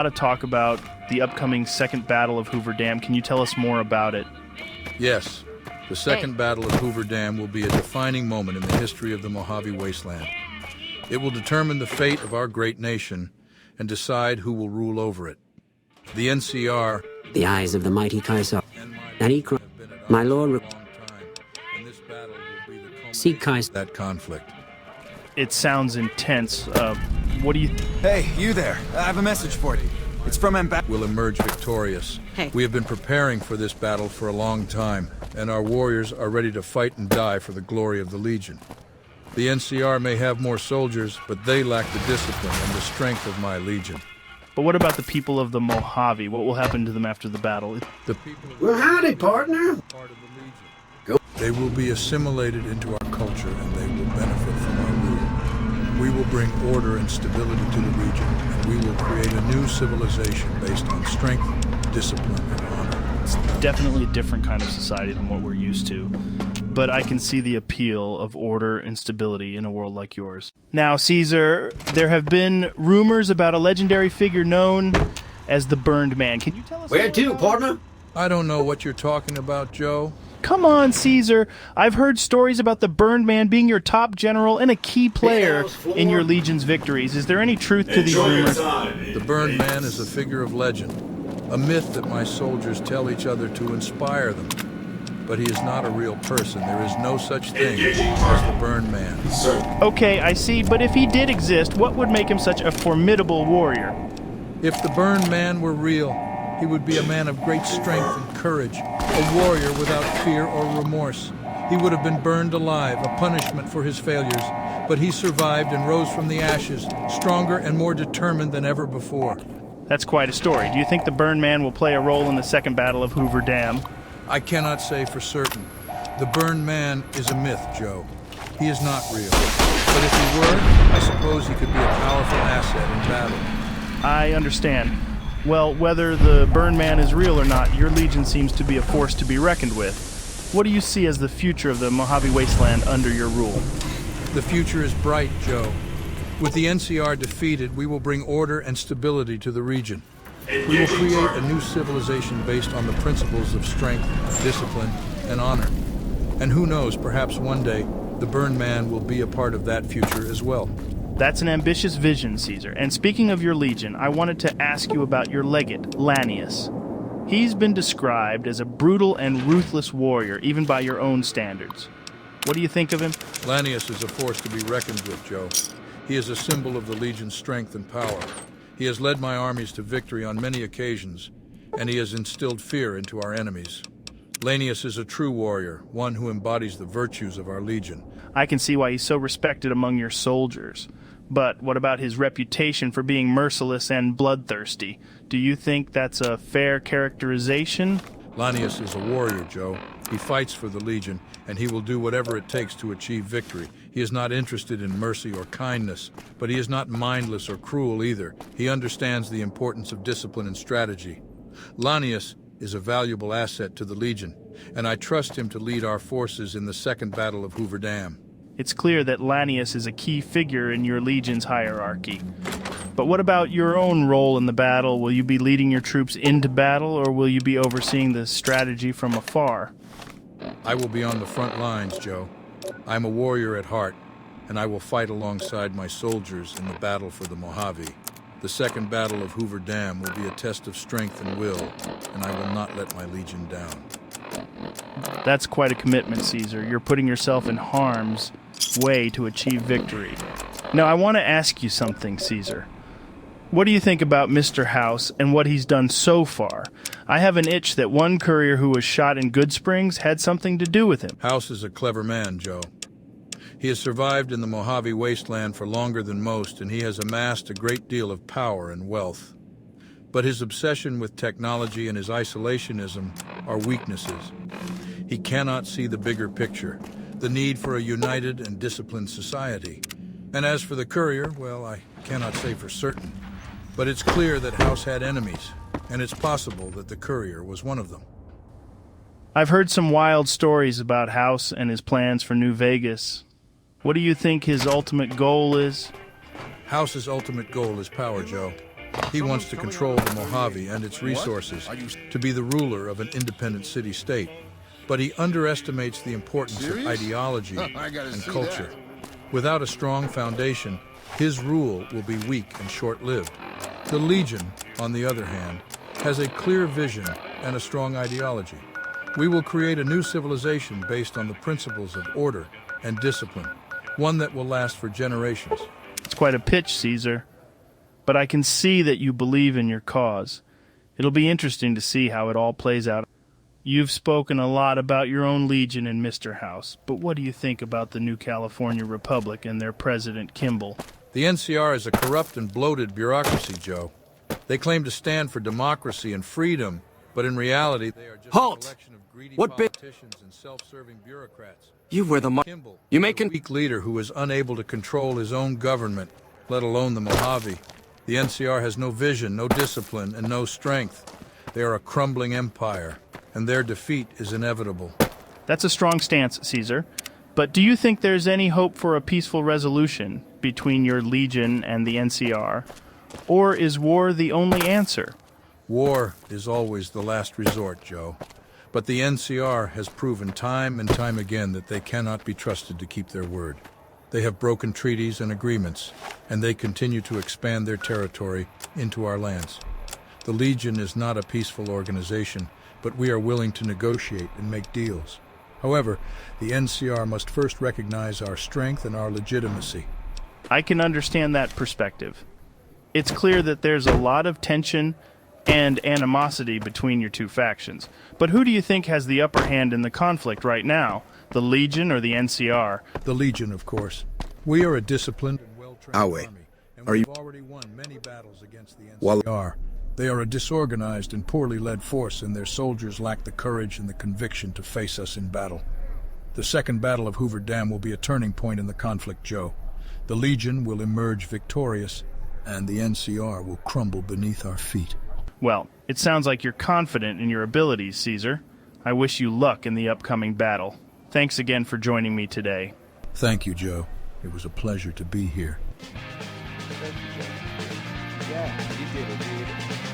To talk about the upcoming Second Battle of Hoover Dam. Can you tell us more about it? Yes. The Second Battle of Hoover Dam will be a defining moment in the history of the Mojave Wasteland. It will determine the fate of our great nation and decide who will rule over it. The NCR... The eyes of the mighty Kaiser. And he cried, my lord... And this battle will be the See Kaiser... that conflict. It sounds intense. What do you... Hey, you there. I have a message for you. It's from Will emerge victorious. Hey. We have been preparing for this battle for a long time, and our warriors are ready to fight and die for the glory of the Legion. The NCR may have more soldiers, but they lack the discipline and the strength of my Legion. But what about the people of the Mojave? What will happen to them after the battle? The people of Well, howdy, partner. part of the Legion. They will be assimilated into our culture, and they will benefit from our rule. We will bring order and stability to the region, and we will create a new civilization based on strength, discipline, and honor. It's definitely a different kind of society than what we're used to. But I can see the appeal of order and stability in a world like yours. Now, Caesar, there have been rumors about a legendary figure known as the Burned Man. Can you tell us Where to, about partner? I don't know what you're talking about, Joe. Come on, Caesar. I've heard stories about the Burned Man being your top general and a key player in your Legion's victories. Is there any truth to these rumors? The Burned Man is a figure of legend, a myth that my soldiers tell each other to inspire them. But he is not a real person. There is no such thing as the Burned Man. Okay, I see, but if he did exist, what would make him such a formidable warrior? If the Burned Man were real, he would be a man of great strength and courage, a warrior without fear or remorse. He would have been burned alive, a punishment for his failures, but he survived and rose from the ashes, stronger and more determined than ever before. That's quite a story. Do you think the Burned Man will play a role in the Second Battle of Hoover Dam? I cannot say for certain. The Burned Man is a myth, Joe. He is not real. But if he were, I suppose he could be a powerful asset in battle. I understand. Well, whether the Burned Man is real or not, your Legion seems to be a force to be reckoned with. What do you see as the future of the Mojave Wasteland under your rule? The future is bright, Joe. With the NCR defeated, we will bring order and stability to the region. We will create a new civilization based on the principles of strength, discipline, and honor. And who knows, perhaps one day, the Burned Man will be a part of that future as well. That's an ambitious vision, Caesar. And speaking of your Legion, I wanted to ask you about your legate, Lanius. He's been described as a brutal and ruthless warrior, even by your own standards. What do you think of him? Lanius is a force to be reckoned with, Joe. He is a symbol of the Legion's strength and power. He has led my armies to victory on many occasions, and he has instilled fear into our enemies. Lanius is a true warrior, one who embodies the virtues of our Legion. I can see why he's so respected among your soldiers. But what about his reputation for being merciless and bloodthirsty? Do you think that's a fair characterization? Lanius is a warrior, Joe. He fights for the Legion, and he will do whatever it takes to achieve victory. He is not interested in mercy or kindness, but he is not mindless or cruel either. He understands the importance of discipline and strategy. Lanius is a valuable asset to the Legion, and I trust him to lead our forces in the Second Battle of Hoover Dam. It's clear that Lanius is a key figure in your Legion's hierarchy. But what about your own role in the battle? Will you be leading your troops into battle, or will you be overseeing the strategy from afar? I will be on the front lines, Joe. I'm a warrior at heart, and I will fight alongside my soldiers in the battle for the Mojave. The Second Battle of Hoover Dam will be a test of strength and will, and I will not let my Legion down. That's quite a commitment, Caesar. You're putting yourself in harm's way to achieve victory. Now, I want to ask you something, Caesar. What do you think about Mr. House and what he's done so far? I have an itch that one courier who was shot in Good Springs had something to do with him. House is a clever man, Joe. He has survived in the Mojave Wasteland for longer than most, and he has amassed a great deal of power and wealth. But his obsession with technology and his isolationism are weaknesses. He cannot see the bigger picture, the need for a united and disciplined society. And as for the courier, well, I cannot say for certain. But it's clear that House had enemies, and it's possible that the courier was one of them. I've heard some wild stories about House and his plans for New Vegas. What do you think his ultimate goal is? House's ultimate goal is power, Joe. He wants to control the Mojave and its resources, to be the ruler of an independent city-state. But he underestimates the importance of ideology and culture. Without a strong foundation, his rule will be weak and short-lived. The Legion, on the other hand, has a clear vision and a strong ideology. We will create a new civilization based on the principles of order and discipline, one that will last for generations. It's quite a pitch, Caesar. But I can see that you believe in your cause. It'll be interesting to see how it all plays out. You've spoken a lot about your own Legion and Mr. House, but what do you think about the New California Republic and their President Kimball? The NCR is a corrupt and bloated bureaucracy, Joe. They claim to stand for democracy and freedom, but in reality they are just a collection of greedy politicians and self-serving bureaucrats. You were the Kimball, You make a weak leader who is unable to control his own government, let alone the Mojave. The NCR has no vision, no discipline, and no strength. They are a crumbling empire, and their defeat is inevitable. That's a strong stance, Caesar. But do you think there's any hope for a peaceful resolution between your Legion and the NCR? Or is war the only answer? War is always the last resort, Joe. But the NCR has proven time and time again that they cannot be trusted to keep their word. They have broken treaties and agreements, and they continue to expand their territory into our lands. The Legion is not a peaceful organization, but we are willing to negotiate and make deals. However, the NCR must first recognize our strength and our legitimacy. I can understand that perspective. It's clear that there's a lot of tension and animosity between your two factions. But who do you think has the upper hand in the conflict right now? The Legion or the NCR? The Legion, of course. We are a disciplined and well-trained army, and we've already won many battles against the NCR. They are a disorganized and poorly led force, and their soldiers lack the courage and the conviction to face us in battle. The Second Battle of Hoover Dam will be a turning point in the conflict, Joe. The Legion will emerge victorious, and the NCR will crumble beneath our feet. Well, it sounds like you're confident in your abilities, Caesar. I wish you luck in the upcoming battle. Thanks again for joining me today. Thank you, Joe. It was a pleasure to be here. Yeah, you did it, dude.